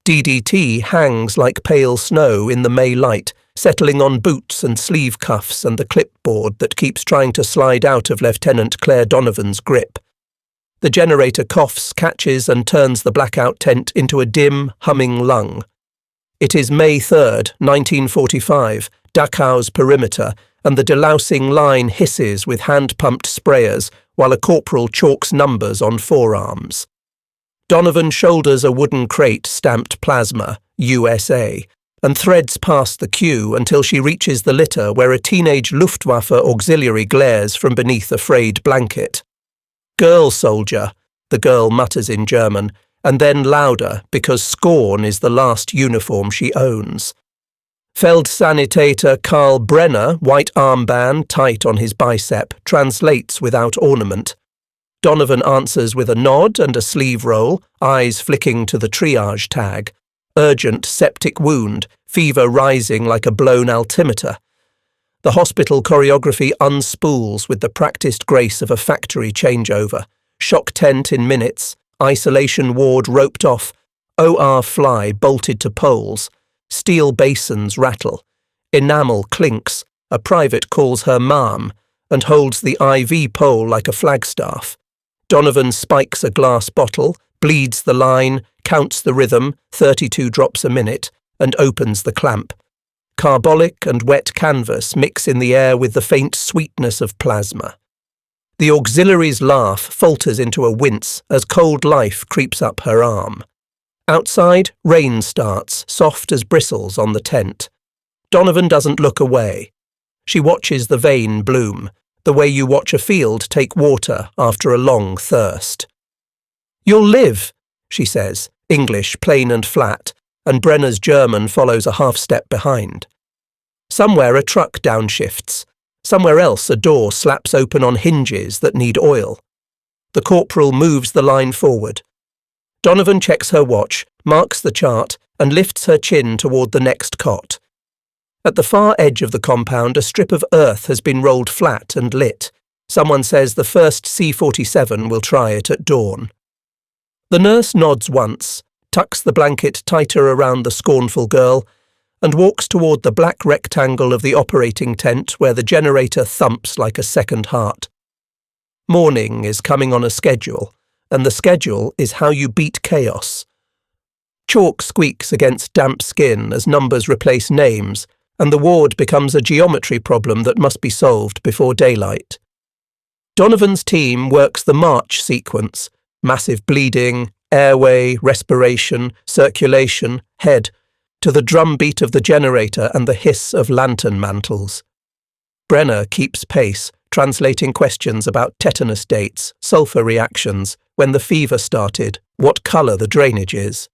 DDT hangs like pale snow in the May light, settling on boots and sleeve cuffs and the clipboard that keeps trying to slide out of Lieutenant Claire Donovan's grip. The generator coughs, catches and turns the blackout tent into a dim, humming lung. It is May 3rd, 1945, Dachau's perimeter, and the delousing line hisses with hand-pumped sprayers while a corporal chalks numbers on forearms. Donovan shoulders a wooden crate stamped plasma, USA, and threads past the queue until she reaches the litter where a teenage Luftwaffe auxiliary glares from beneath a frayed blanket. "Girl soldier," the girl mutters in German, and then louder because scorn is the last uniform she owns. Feldsanitäter Karl Brenner, white armband tight on his bicep, translates without ornament. Donovan answers with a nod and a sleeve roll, eyes flicking to the triage tag. Urgent septic wound, fever rising like a blown altimeter. The hospital choreography unspools with the practiced grace of a factory changeover. Shock tent in minutes, isolation ward roped off, OR fly bolted to poles. Steel basins rattle. Enamel clinks. A private calls her ma'am and holds the IV pole like a flagstaff. Donovan spikes a glass bottle, bleeds the line, counts the rhythm, 32 drops a minute, and opens the clamp. Carbolic and wet canvas mix in the air with the faint sweetness of plasma. The auxiliary's laugh falters into a wince as cold life creeps up her arm. Outside, rain starts, soft as bristles on the tent. Donovan doesn't look away. She watches the vein bloom, the way you watch a field take water after a long thirst. "You'll live," she says, English plain and flat, and Brenner's German follows a half-step behind. Somewhere a truck downshifts. Somewhere else a door slaps open on hinges that need oil. The corporal moves the line forward. Donovan checks her watch, marks the chart, and lifts her chin toward the next cot. At the far edge of the compound, a strip of earth has been rolled flat and lit. Someone says the first C-47 will try it at dawn. The nurse nods once, tucks the blanket tighter around the scornful girl, and walks toward the black rectangle of the operating tent where the generator thumps like a second heart. Morning is coming on a schedule, and the schedule is how you beat chaos. Chalk squeaks against damp skin as numbers replace names, and the ward becomes a geometry problem that must be solved before daylight. Donovan's team works the march sequence, massive bleeding, airway, respiration, circulation, head, to the drumbeat of the generator and the hiss of lantern mantles. Brenner keeps pace, translating questions about tetanus dates, sulfur reactions, when the fever started, what colour the drainage is.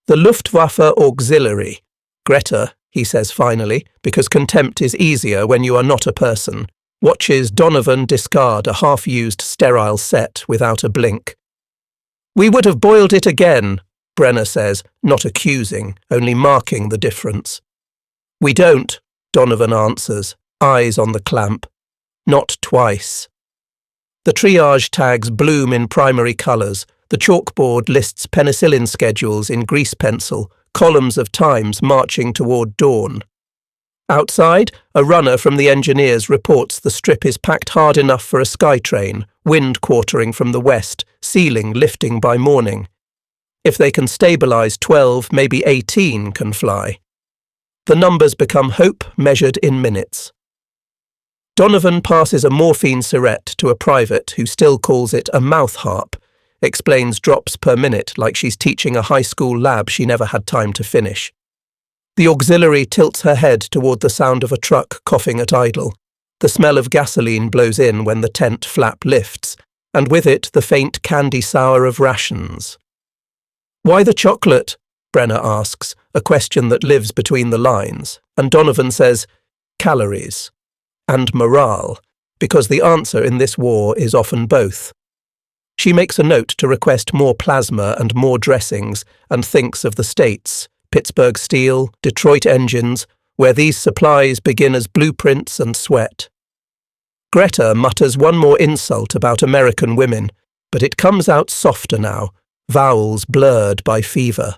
The Luftwaffe auxiliary. Greta, he says finally, because contempt is easier when you are not a person, watches Donovan discard a half-used sterile set without a blink. "We would have boiled it again," Brenner says, not accusing, only marking the difference. "We don't," Donovan answers, eyes on the clamp. "Not twice." The triage tags bloom in primary colours. The chalkboard lists penicillin schedules in grease pencil, columns of times marching toward dawn. Outside, a runner from the engineers reports the strip is packed hard enough for a skytrain, wind quartering from the west, ceiling lifting by morning. If they can stabilise 12, maybe 18 can fly. The numbers become hope measured in minutes. Donovan passes a morphine syringe to a private who still calls it a mouth harp, explains drops per minute like she's teaching a high school lab she never had time to finish. The auxiliary tilts her head toward the sound of a truck coughing at idle. The smell of gasoline blows in when the tent flap lifts, and with it the faint candy sour of rations. "Why the chocolate?" Brenner asks, a question that lives between the lines, and Donovan says, "Calories." And morale, because the answer in this war is often both. She makes a note to request more plasma and more dressings, and thinks of the States, Pittsburgh Steel, Detroit Engines, where these supplies begin as blueprints and sweat. Greta mutters one more insult about American women, but it comes out softer now, vowels blurred by fever.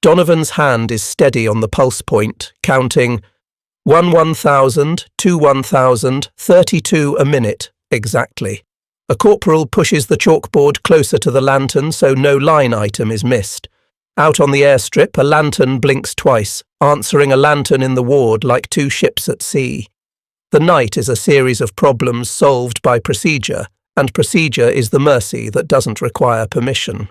Donovan's hand is steady on the pulse point, counting 1,000, 1,000, 32 a minute, exactly. A corporal pushes the chalkboard closer to the lantern so no line item is missed. Out on the airstrip, a lantern blinks twice, answering a lantern in the ward like two ships at sea. The night is a series of problems solved by procedure, and procedure is the mercy that doesn't require permission.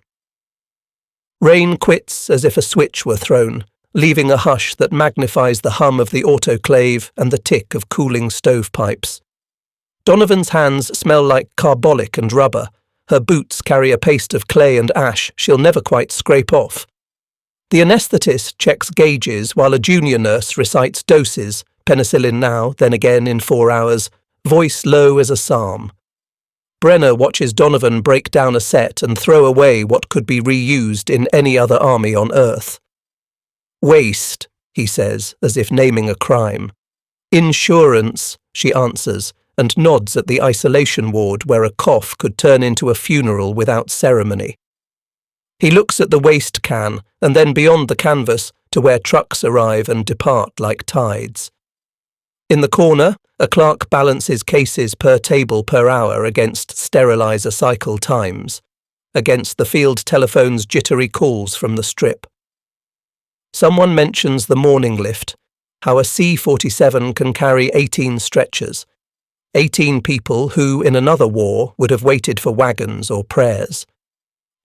Rain quits as if a switch were thrown, leaving a hush that magnifies the hum of the autoclave and the tick of cooling stovepipes. Donovan's hands smell like carbolic and rubber. Her boots carry a paste of clay and ash she'll never quite scrape off. The anaesthetist checks gauges while a junior nurse recites doses, penicillin now, then again in 4 hours, voice low as a psalm. Brenner watches Donovan break down a set and throw away what could be reused in any other army on Earth. Waste, he says, as if naming a crime. Insurance, she answers, and nods at the isolation ward where a cough could turn into a funeral without ceremony. He looks at the waste can, and then beyond the canvas to where trucks arrive and depart like tides. In the corner, a clerk balances cases per table per hour against sterilizer cycle times, against the field telephone's jittery calls from the strip. Someone mentions the morning lift, how a C-47 can carry 18 stretchers, 18 people who, in another war, would have waited for wagons or prayers.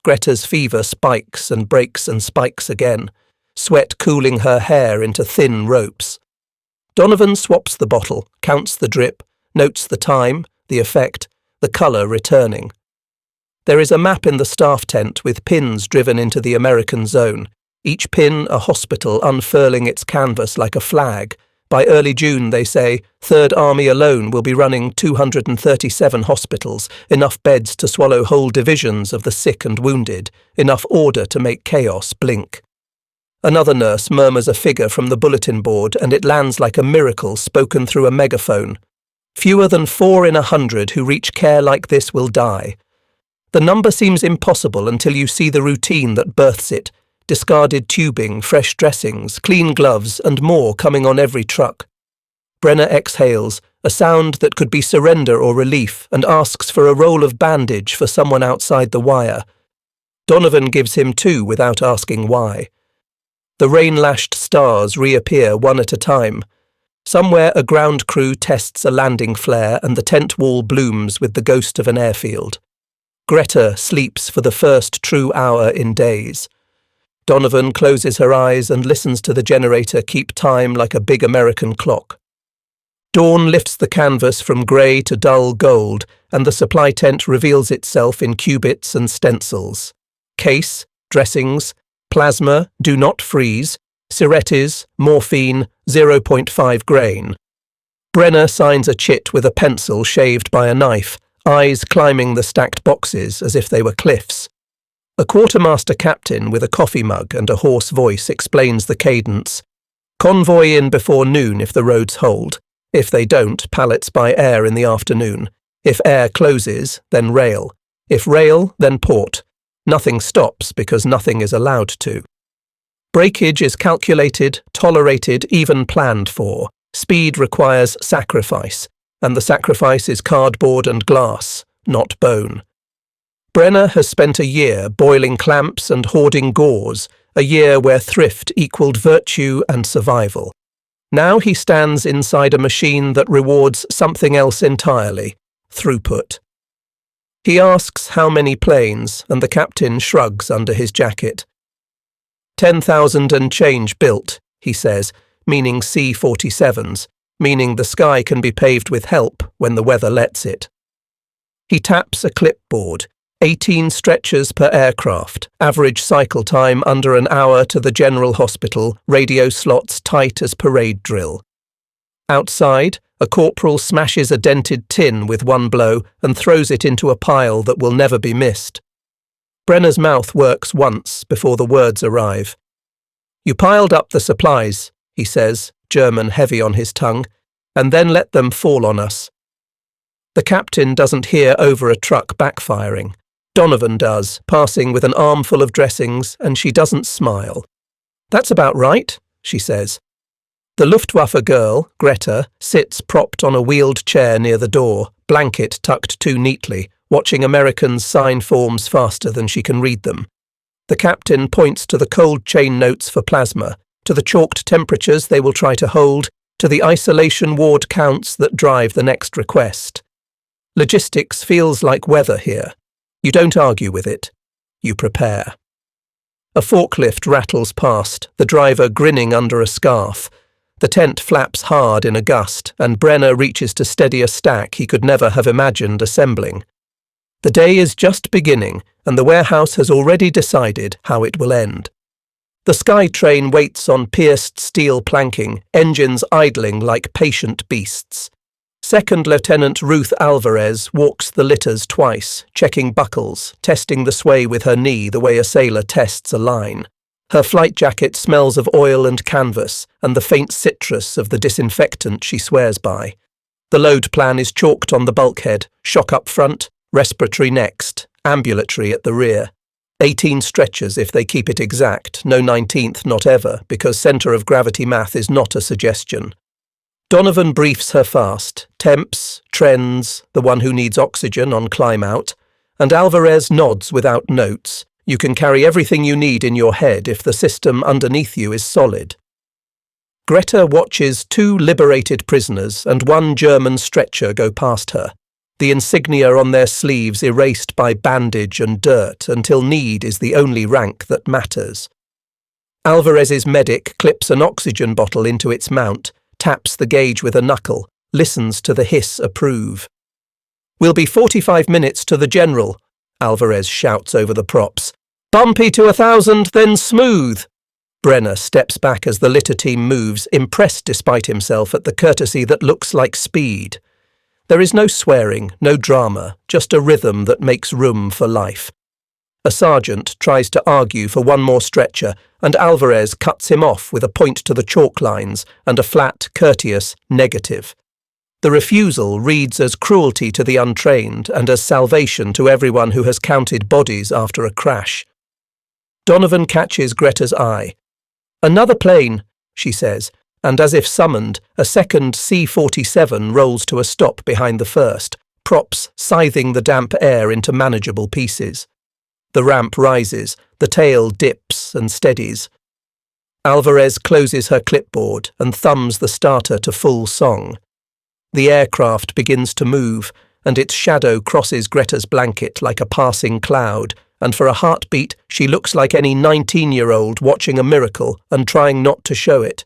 Greta's fever spikes and breaks and spikes again, sweat cooling her hair into thin ropes. Donovan swaps the bottle, counts the drip, notes the time, the effect, the colour returning. There is a map in the staff tent with pins driven into the American zone, each pin a hospital unfurling its canvas like a flag. By early June, they say, Third Army alone will be running 237 hospitals, enough beds to swallow whole divisions of the sick and wounded, enough order to make chaos blink. Another nurse murmurs a figure from the bulletin board, and it lands like a miracle spoken through a megaphone. Fewer than 4 in 100 who reach care like this will die. The number seems impossible until you see the routine that births it. Discarded tubing, fresh dressings, clean gloves, and more coming on every truck. Brenner exhales, a sound that could be surrender or relief, and asks for a roll of bandage for someone outside the wire. Donovan gives him 2 without asking why. The rain-lashed stars reappear one at a time. Somewhere a ground crew tests a landing flare and the tent wall blooms with the ghost of an airfield. Greta sleeps for the first true hour in days. Donovan closes her eyes and listens to the generator keep time like a big American clock. Dawn lifts the canvas from grey to dull gold, and the supply tent reveals itself in cubits and stencils. Case, dressings, plasma, do not freeze, Syretis, morphine, 0.5 grain. Brenner signs a chit with a pencil shaved by a knife, eyes climbing the stacked boxes as if they were cliffs. A quartermaster captain with a coffee mug and a hoarse voice explains the cadence. Convoy in before noon if the roads hold. If they don't, pallets by air in the afternoon. If air closes, then rail. If rail, then port. Nothing stops because nothing is allowed to. Breakage is calculated, tolerated, even planned for. Speed requires sacrifice, and the sacrifice is cardboard and glass, not bone. Brenner has spent a year boiling clamps and hoarding gauze, a year where thrift equaled virtue and survival. Now he stands inside a machine that rewards something else entirely, throughput. He asks how many planes, and the captain shrugs under his jacket. 10,000 and change built, he says, meaning C-47s, meaning the sky can be paved with help when the weather lets it. He taps a clipboard. 18 stretchers per aircraft, average cycle time under an hour to the general hospital, radio slots tight as parade drill. Outside, a corporal smashes a dented tin with one blow and throws it into a pile that will never be missed. Brenner's mouth works once before the words arrive. You piled up the supplies, he says, German heavy on his tongue, and then let them fall on us. The captain doesn't hear over a truck backfiring. Donovan does, passing with an armful of dressings, and she doesn't smile. "That's about right," she says. The Luftwaffe girl, Greta, sits propped on a wheeled chair near the door, blanket tucked too neatly, watching Americans sign forms faster than she can read them. The captain points to the cold chain notes for plasma, to the chalked temperatures they will try to hold, to the isolation ward counts that drive the next request. Logistics feels like weather here. You don't argue with it. You prepare. A forklift rattles past, the driver grinning under a scarf. The tent flaps hard in a gust, and Brenner reaches to steady a stack he could never have imagined assembling. The day is just beginning, and the warehouse has already decided how it will end. The sky train waits on pierced steel planking, engines idling like patient beasts. Second Lieutenant Ruth Alvarez walks the litters twice, checking buckles, testing the sway with her knee the way a sailor tests a line. Her flight jacket smells of oil and canvas, and the faint citrus of the disinfectant she swears by. The load plan is chalked on the bulkhead, shock up front, respiratory next, ambulatory at the rear. 18 stretchers if they keep it exact, no 19th not ever, because centre of gravity math is not a suggestion. Donovan briefs her fast, temps, trends, the one who needs oxygen on climb out, and Alvarez nods without notes. You can carry everything you need in your head if the system underneath you is solid. Greta watches 2 liberated prisoners and 1 German stretcher go past her, the insignia on their sleeves erased by bandage and dirt until need is the only rank that matters. Alvarez's medic clips an oxygen bottle into its mount, taps the gauge with a knuckle, listens to the hiss approve. "We'll be 45 minutes to the general," Alvarez shouts over the props. "Bumpy to 1,000, then smooth." Brenner steps back as the litter team moves, impressed despite himself at the courtesy that looks like speed. There is no swearing, no drama, just a rhythm that makes room for life. A sergeant tries to argue for 1 more stretcher, and Alvarez cuts him off with a point to the chalk lines and a flat, courteous negative. The refusal reads as cruelty to the untrained and as salvation to everyone who has counted bodies after a crash. Donovan catches Greta's eye. "Another plane," she says, and as if summoned, a second C-47 rolls to a stop behind the first, props scything the damp air into manageable pieces. The ramp rises, the tail dips and steadies. Alvarez closes her clipboard and thumbs the starter to full song. The aircraft begins to move, and its shadow crosses Greta's blanket like a passing cloud, and for a heartbeat she looks like any 19-year-old watching a miracle and trying not to show it.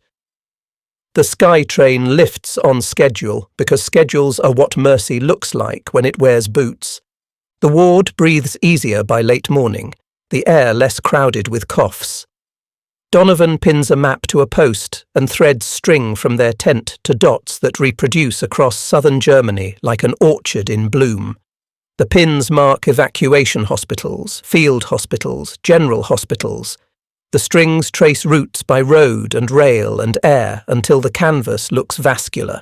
The sky train lifts on schedule because schedules are what mercy looks like when it wears boots. The ward breathes easier by late morning, the air less crowded with coughs. Donovan pins a map to a post and threads string from their tent to dots that reproduce across southern Germany like an orchard in bloom. The pins mark evacuation hospitals, field hospitals, general hospitals. The strings trace routes by road and rail and air until the canvas looks vascular.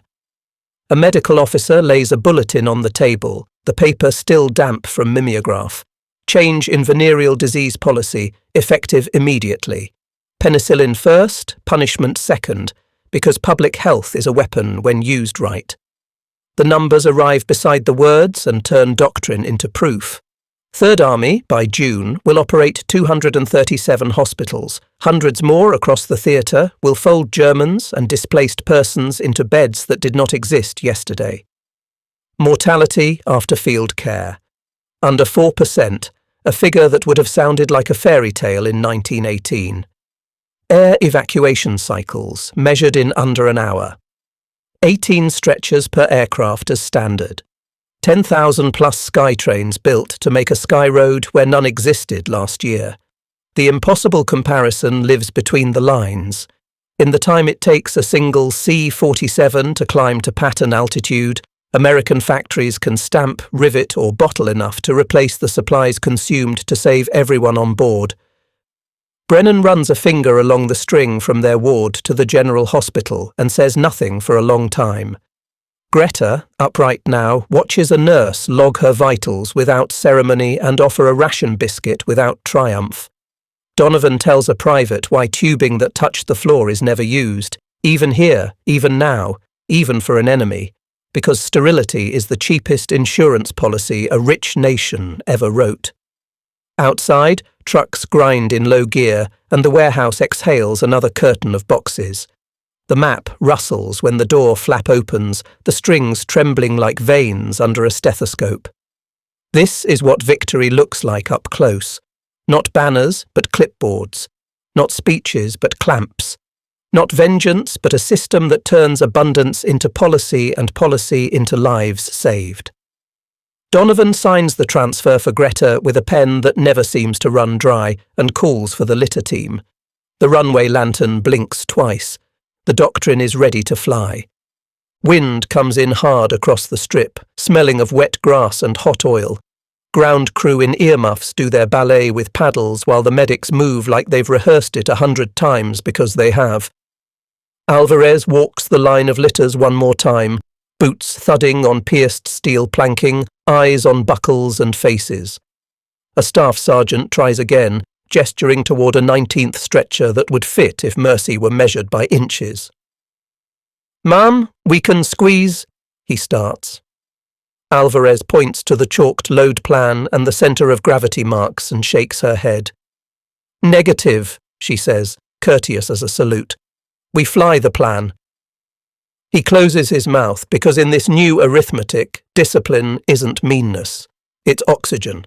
A medical officer lays a bulletin on the table, the paper still damp from mimeograph. Change in venereal disease policy, effective immediately. Penicillin first, punishment second, because public health is a weapon when used right. The numbers arrive beside the words and turn doctrine into proof. Third Army, by June, will operate 237 hospitals. Hundreds more across the theatre will fold Germans and displaced persons into beds that did not exist yesterday. Mortality after field care. Under 4%, a figure that would have sounded like a fairy tale in 1918. Air evacuation cycles, measured in under an hour. 18 stretchers per aircraft as standard. 10,000 plus sky trains built to make a sky road where none existed last year. The impossible comparison lives between the lines. In the time it takes a single C-47 to climb to pattern altitude, American factories can stamp, rivet or bottle enough to replace the supplies consumed to save everyone on board. Brennan runs a finger along the string from their ward to the general hospital and says nothing for a long time. Greta, upright now, watches a nurse log her vitals without ceremony and offer a ration biscuit without triumph. Donovan tells a private why tubing that touched the floor is never used, even here, even now, even for an enemy, because sterility is the cheapest insurance policy a rich nation ever wrote. Outside, trucks grind in low gear, and the warehouse exhales another curtain of boxes. The map rustles when the door flap opens, the strings trembling like veins under a stethoscope. This is what victory looks like up close. Not banners, but clipboards. Not speeches, but clamps. Not vengeance, but a system that turns abundance into policy and policy into lives saved. Donovan signs the transfer for Greta with a pen that never seems to run dry and calls for the litter team. The runway lantern blinks twice. The doctrine is ready to fly. Wind comes in hard across the strip, smelling of wet grass and hot oil. Ground crew in earmuffs do their ballet with paddles while the medics move like they've rehearsed it 100 times because they have. Alvarez walks the line of litters one more time, boots thudding on pierced steel planking, eyes on buckles and faces. A staff sergeant tries again, gesturing toward a 19th stretcher that would fit if mercy were measured by inches. "Ma'am, we can squeeze," he starts. Alvarez points to the chalked load plan and the centre of gravity marks and shakes her head. "Negative," she says, courteous as a salute. "We fly the plan." He closes his mouth because in this new arithmetic, discipline isn't meanness. It's oxygen.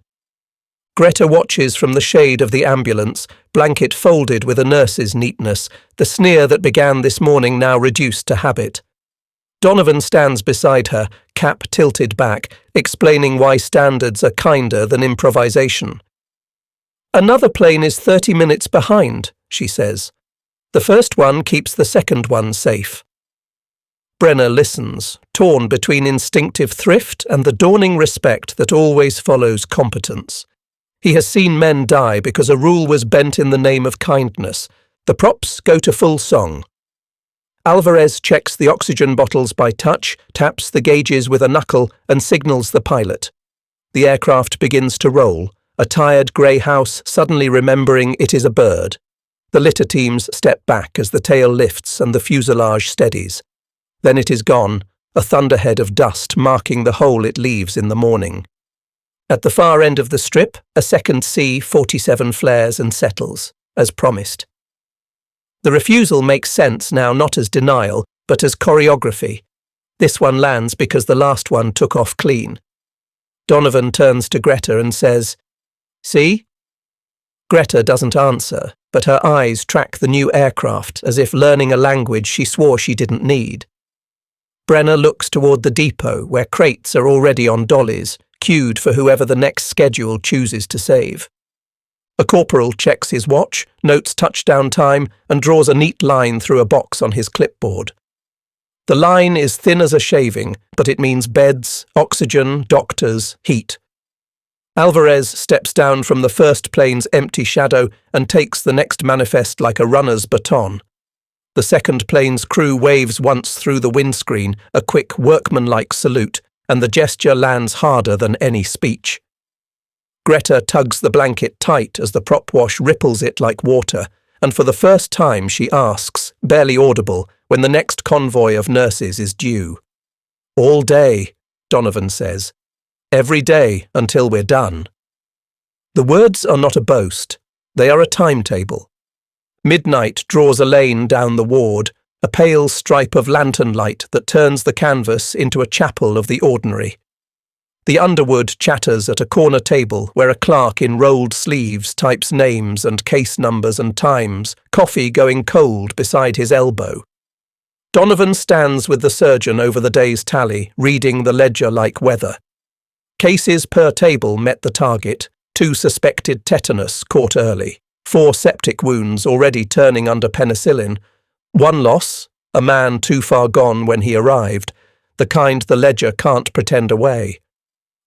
Greta watches from the shade of the ambulance, blanket folded with a nurse's neatness, the sneer that began this morning now reduced to habit. Donovan stands beside her, cap tilted back, explaining why standards are kinder than improvisation. "Another plane is 30 minutes behind," she says. "The first one keeps the second one safe." Brenner listens, torn between instinctive thrift and the dawning respect that always follows competence. He has seen men die because a rule was bent in the name of kindness. The props go to full song. Alvarez checks the oxygen bottles by touch, taps the gauges with a knuckle, and signals the pilot. The aircraft begins to roll, a tired grey house suddenly remembering it is a bird. The litter teams step back as the tail lifts and the fuselage steadies. Then it is gone, a thunderhead of dust marking the hole it leaves in the morning. At the far end of the strip, a second C-47 flares and settles, as promised. The refusal makes sense now not as denial, but as choreography. This one lands because the last one took off clean. Donovan turns to Greta and says, "See?" Greta doesn't answer, but her eyes track the new aircraft as if learning a language she swore she didn't need. Brenner looks toward the depot where crates are already on dollies, queued for whoever the next schedule chooses to save. A corporal checks his watch, notes touchdown time, and draws a neat line through a box on his clipboard. The line is thin as a shaving, but it means beds, oxygen, doctors, heat. Alvarez steps down from the first plane's empty shadow and takes the next manifest like a runner's baton. The second plane's crew waves once through the windscreen, a quick workmanlike salute, and the gesture lands harder than any speech. Greta tugs the blanket tight as the prop wash ripples it like water, and for the first time she asks, barely audible, when the next convoy of nurses is due. "All day," Donovan says. "Every day until we're done." The words are not a boast. They are a timetable. Midnight draws a lane down the ward, a pale stripe of lantern light that turns the canvas into a chapel of the ordinary. The underwood chatters at a corner table where a clerk in rolled sleeves types names and case numbers and times, coffee going cold beside his elbow. Donovan stands with the surgeon over the day's tally, reading the ledger like weather. Cases per table met the target, 2 suspected tetanus caught early, 4 septic wounds already turning under penicillin, 1 loss, a man too far gone when he arrived, the kind the ledger can't pretend away.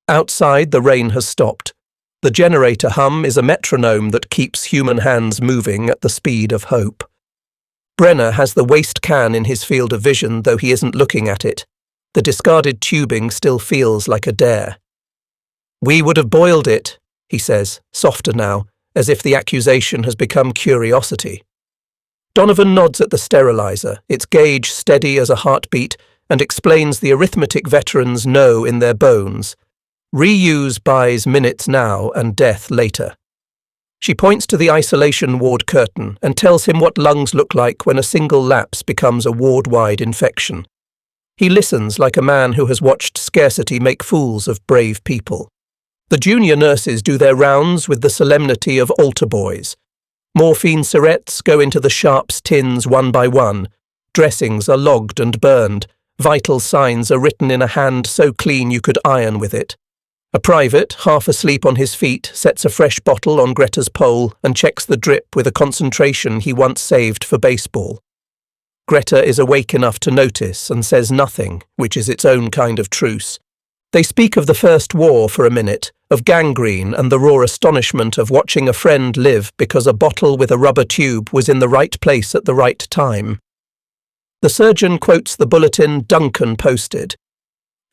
Outside, the rain has stopped. The generator hum is a metronome that keeps human hands moving at the speed of hope. Brenner has the waste can in his field of vision, though he isn't looking at it. The discarded tubing still feels like a dare. "We would have boiled it," he says, softer now, as if the accusation has become curiosity. Donovan nods at the sterilizer, its gauge steady as a heartbeat, and explains the arithmetic veterans know in their bones. Reuse buys minutes now and death later. She points to the isolation ward curtain and tells him what lungs look like when a single lapse becomes a ward-wide infection. He listens like a man who has watched scarcity make fools of brave people. The junior nurses do their rounds with the solemnity of altar boys. Morphine syrettes go into the sharps tins one by one. Dressings are logged and burned. Vital signs are written in a hand so clean you could iron with it. A private, half asleep on his feet, sets a fresh bottle on Greta's pole and checks the drip with a concentration he once saved for baseball. Greta is awake enough to notice and says nothing, which is its own kind of truce. They speak of the First War for a minute, of gangrene and the raw astonishment of watching a friend live because a bottle with a rubber tube was in the right place at the right time. The surgeon quotes the bulletin Duncan posted.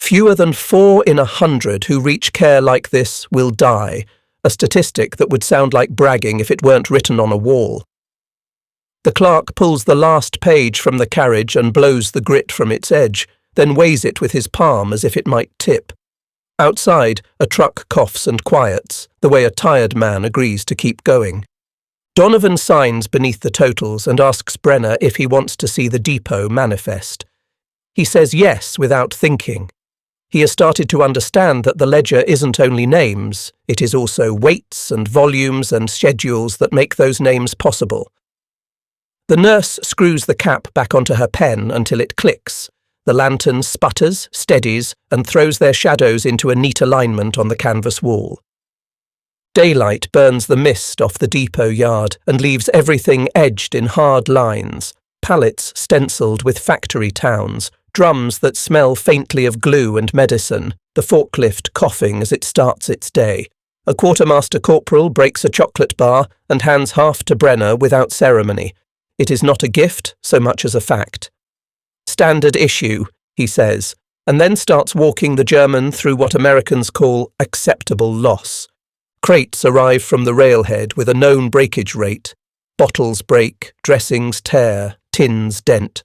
Fewer than 4 in 100 who reach care like this will die, a statistic that would sound like bragging if it weren't written on a wall. The clerk pulls the last page from the carriage and blows the grit from its edge, then weighs it with his palm as if it might tip. Outside, a truck coughs and quiets, the way a tired man agrees to keep going. Donovan signs beneath the totals and asks Brenner if he wants to see the depot manifest. He says yes without thinking. He has started to understand that the ledger isn't only names, it is also weights and volumes and schedules that make those names possible. The nurse screws the cap back onto her pen until it clicks. The lantern sputters, steadies, and throws their shadows into a neat alignment on the canvas wall. Daylight burns the mist off the depot yard and leaves everything edged in hard lines, pallets stenciled with factory towns, drums that smell faintly of glue and medicine, the forklift coughing as it starts its day. A quartermaster corporal breaks a chocolate bar and hands half to Brenner without ceremony. It is not a gift so much as a fact. Standard issue, he says, and then starts walking the German through what Americans call acceptable loss. Crates arrive from the railhead with a known breakage rate. Bottles break, dressings tear, tins dent.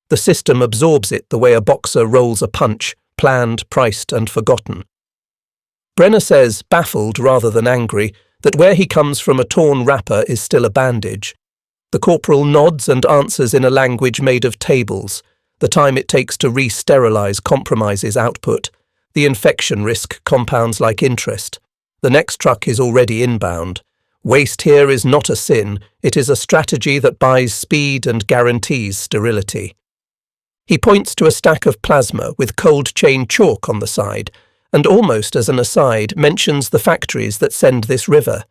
The system absorbs it the way a boxer rolls a punch, planned, priced and forgotten. Brenner says, baffled rather than angry, that where he comes from a torn wrapper is still a bandage. The corporal nods and answers in a language made of tables. The time it takes to re-sterilize compromises output. The infection risk compounds like interest. The next truck is already inbound. Waste here is not a sin, it is a strategy that buys speed and guarantees sterility. He points to a stack of plasma with cold chain chalk on the side, and almost as an aside mentions the factories that send this river.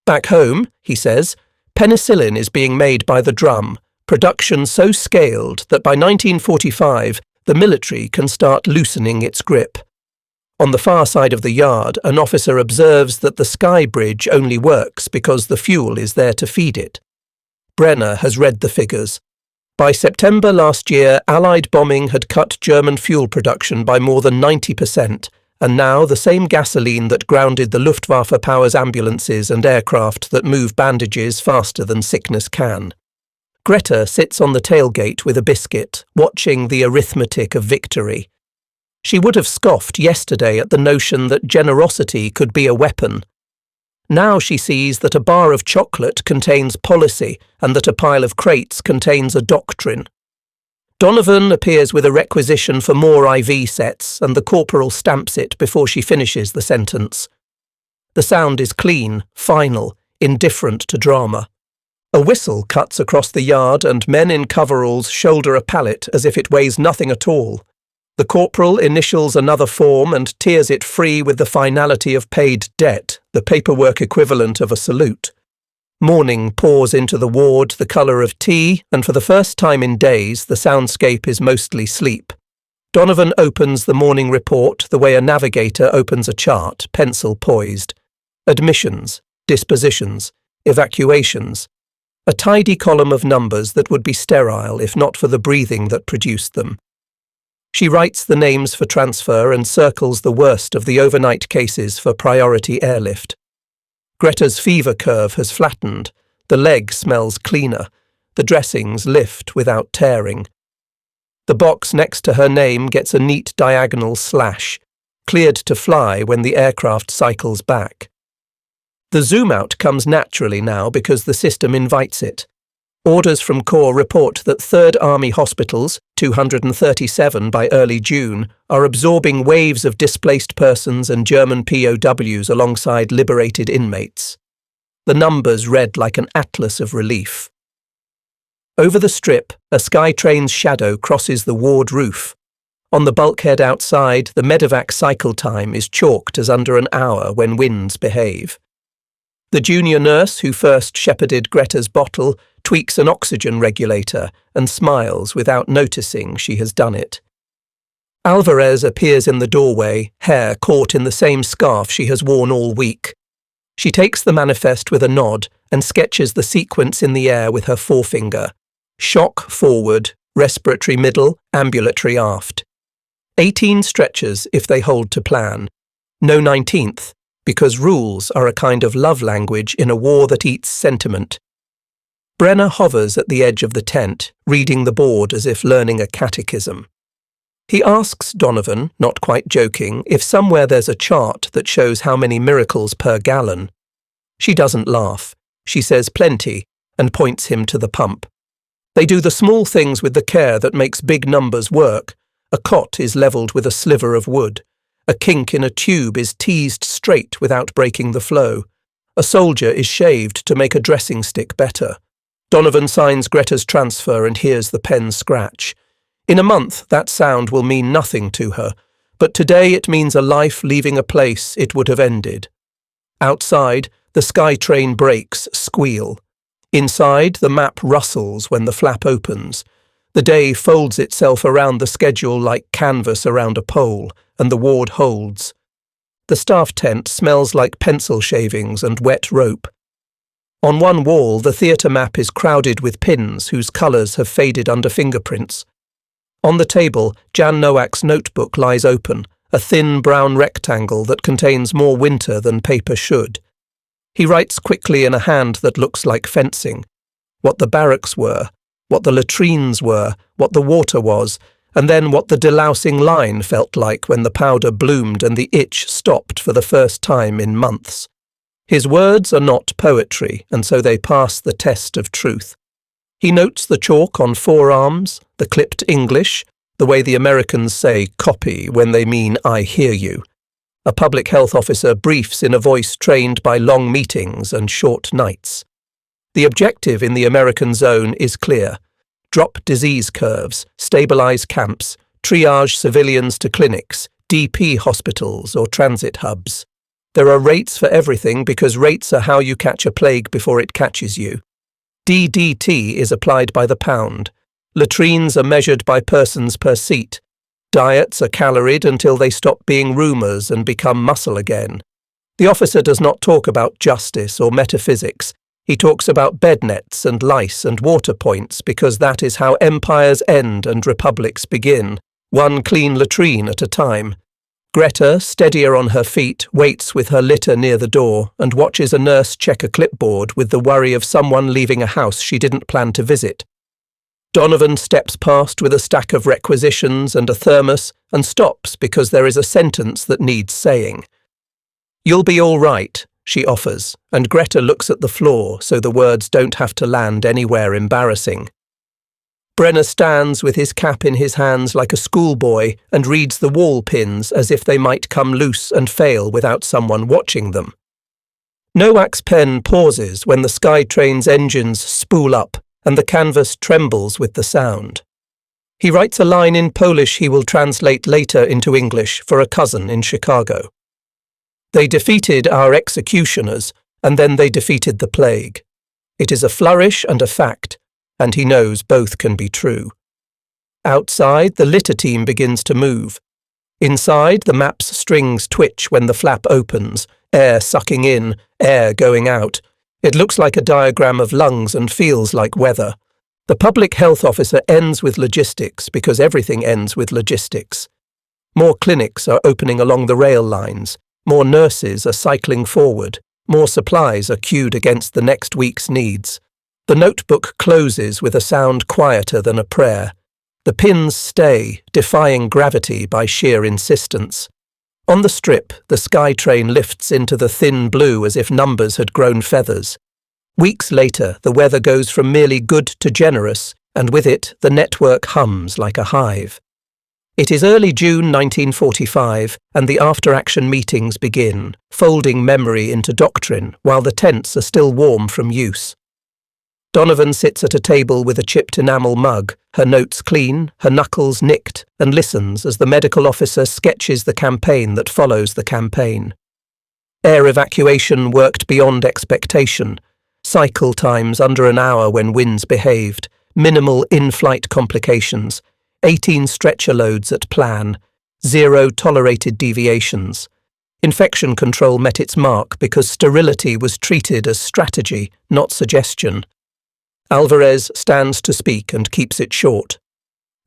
Back home, he says, penicillin is being made by the drum, production so scaled that by 1945 the military can start loosening its grip. On the far side of the yard, an officer observes that the sky bridge only works because the fuel is there to feed it. Brenner has read the figures. By September last year, Allied bombing had cut German fuel production by more than 90%, and now the same gasoline that grounded the Luftwaffe powers ambulances and aircraft that move bandages faster than sickness can. Greta sits on the tailgate with a biscuit, watching the arithmetic of victory. She would have scoffed yesterday at the notion that generosity could be a weapon. Now she sees that a bar of chocolate contains policy and that a pile of crates contains a doctrine. Donovan appears with a requisition for more IV sets and the corporal stamps it before she finishes the sentence. The sound is clean, final, indifferent to drama. A whistle cuts across the yard and men in coveralls shoulder a pallet as if it weighs nothing at all. The corporal initials another form and tears it free with the finality of paid debt, the paperwork equivalent of a salute. Morning pours into the ward the colour of tea, and for the first time in days the soundscape is mostly sleep. Donovan opens the morning report the way a navigator opens a chart, pencil poised. Admissions, dispositions, evacuations. A tidy column of numbers that would be sterile if not for the breathing that produced them. She writes the names for transfer and circles the worst of the overnight cases for priority airlift. Greta's fever curve has flattened. The leg smells cleaner. The dressings lift without tearing. The box next to her name gets a neat diagonal slash, cleared to fly when the aircraft cycles back. The zoom-out comes naturally now because the system invites it. Orders from Corps report that 3rd Army hospitals, 237 by early June, are absorbing waves of displaced persons and German POWs alongside liberated inmates. The numbers read like an atlas of relief. Over the strip, a Skytrain's shadow crosses the ward roof. On the bulkhead outside, the medevac cycle time is chalked as under an hour when winds behave. The junior nurse who first shepherded Greta's bottle tweaks an oxygen regulator and smiles without noticing she has done it. Alvarez appears in the doorway, hair caught in the same scarf she has worn all week. She takes the manifest with a nod and sketches the sequence in the air with her forefinger. Shock forward, respiratory middle, ambulatory aft. 18 stretchers if they hold to plan. No 19th, because rules are a kind of love language in a war that eats sentiment. Brenner hovers at the edge of the tent, reading the board as if learning a catechism. He asks Donovan, not quite joking, if somewhere there's a chart that shows how many miracles per gallon. She doesn't laugh. She says plenty, and points him to the pump. They do the small things with the care that makes big numbers work. A cot is levelled with a sliver of wood. A kink in a tube is teased straight without breaking the flow. A soldier is shaved to make a dressing stick better. Donovan signs Greta's transfer and hears the pen scratch. In a month, that sound will mean nothing to her, but today it means a life leaving a place it would have ended. Outside, the Skytrain brakes squeal. Inside, the map rustles when the flap opens. The day folds itself around the schedule like canvas around a pole, and the ward holds. The staff tent smells like pencil shavings and wet rope. On one wall, the theatre map is crowded with pins whose colours have faded under fingerprints. On the table, Jan Nowak's notebook lies open, a thin brown rectangle that contains more winter than paper should. He writes quickly in a hand that looks like fencing. What the barracks were, what the latrines were, what the water was, and then what the delousing line felt like when the powder bloomed and the itch stopped for the first time in months. His words are not poetry, and so they pass the test of truth. He notes the chalk on forearms, the clipped English, the way the Americans say copy when they mean I hear you. A public health officer briefs in a voice trained by long meetings and short nights. The objective in the American zone is clear. Drop disease curves, stabilize camps, triage civilians to clinics, DP hospitals or transit hubs. There are rates for everything because rates are how you catch a plague before it catches you. DDT is applied by the pound. Latrines are measured by persons per seat. Diets are caloried until they stop being rumours and become muscle again. The officer does not talk about justice or metaphysics. He talks about bed nets and lice and water points because that is how empires end and republics begin, one clean latrine at a time. Greta, steadier on her feet, waits with her litter near the door and watches a nurse check a clipboard with the worry of someone leaving a house she didn't plan to visit. Donovan steps past with a stack of requisitions and a thermos and stops because there is a sentence that needs saying. "You'll be all right," she offers, and Greta looks at the floor so the words don't have to land anywhere embarrassing. Brenner stands with his cap in his hands like a schoolboy and reads the wall pins as if they might come loose and fail without someone watching them. Nowak's pen pauses when the Skytrain's engines spool up and the canvas trembles with the sound. He writes a line in Polish he will translate later into English for a cousin in Chicago. They defeated our executioners, and then they defeated the plague. It is a flourish and a fact, and he knows both can be true. Outside, the litter team begins to move. Inside, the map's strings twitch when the flap opens, air sucking in, air going out. It looks like a diagram of lungs and feels like weather. The public health officer ends with logistics because everything ends with logistics. More clinics are opening along the rail lines. More nurses are cycling forward. More supplies are queued against the next week's needs. The notebook closes with a sound quieter than a prayer. The pins stay, defying gravity by sheer insistence. On the strip, the sky train lifts into the thin blue as if numbers had grown feathers. Weeks later, the weather goes from merely good to generous, and with it, the network hums like a hive. It is early June 1945, and the after-action meetings begin, folding memory into doctrine while the tents are still warm from use. Donovan sits at a table with a chipped enamel mug, her notes clean, her knuckles nicked, and listens as the medical officer sketches the campaign that follows the campaign. Air evacuation worked beyond expectation. Cycle times under an hour when winds behaved, minimal in-flight complications, 18 stretcher loads at plan, 0 tolerated deviations. Infection control met its mark because sterility was treated as strategy, not suggestion. Alvarez stands to speak and keeps it short.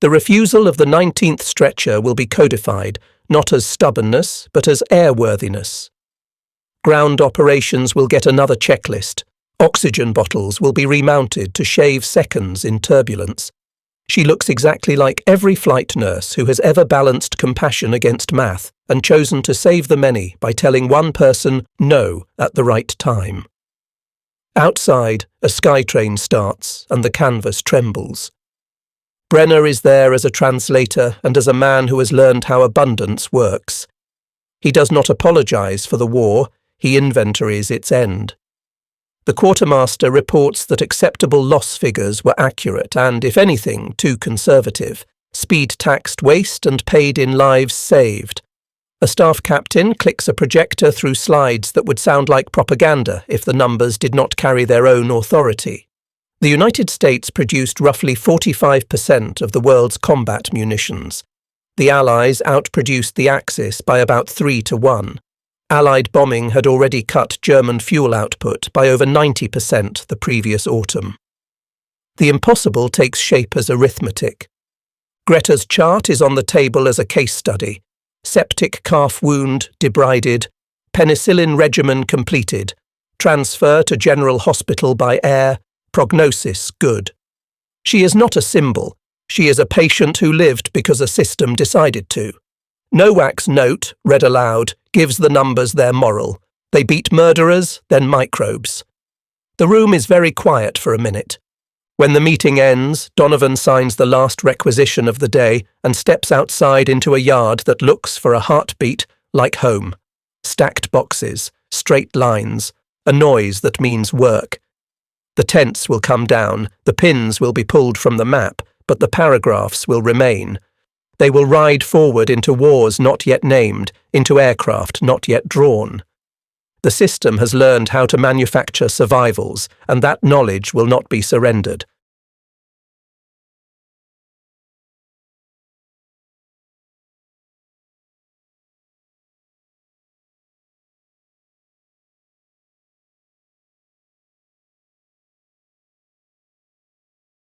The refusal of the 19th stretcher will be codified, not as stubbornness, but as airworthiness. Ground operations will get another checklist. Oxygen bottles will be remounted to shave seconds in turbulence. She looks exactly like every flight nurse who has ever balanced compassion against math and chosen to save the many by telling one person no at the right time. Outside, a SkyTrain starts and the canvas trembles. Brenner is there as a translator and as a man who has learned how abundance works. He does not apologize for the war, he inventories its end. The quartermaster reports that acceptable loss figures were accurate and, if anything, too conservative. Speed taxed waste and paid in lives saved. A staff captain clicks a projector through slides that would sound like propaganda if the numbers did not carry their own authority. The United States produced roughly 45% of the world's combat munitions. The Allies outproduced the Axis by about 3-1. Allied bombing had already cut German fuel output by over 90% the previous autumn. The impossible takes shape as arithmetic. Greta's chart is on the table as a case study. Septic calf wound debrided, penicillin regimen completed, transfer to General Hospital by air, prognosis good. She is not a symbol. She is a patient who lived because a system decided to. Nowak's note, read aloud, gives the numbers their moral. They beat murderers, then microbes. The room is very quiet for a minute. When the meeting ends, Donovan signs the last requisition of the day and steps outside into a yard that looks for a heartbeat like home. Stacked boxes, straight lines, a noise that means work. The tents will come down, the pins will be pulled from the map, but the paragraphs will remain. They will ride forward into wars not yet named, into aircraft not yet drawn. The system has learned how to manufacture survivals, and that knowledge will not be surrendered.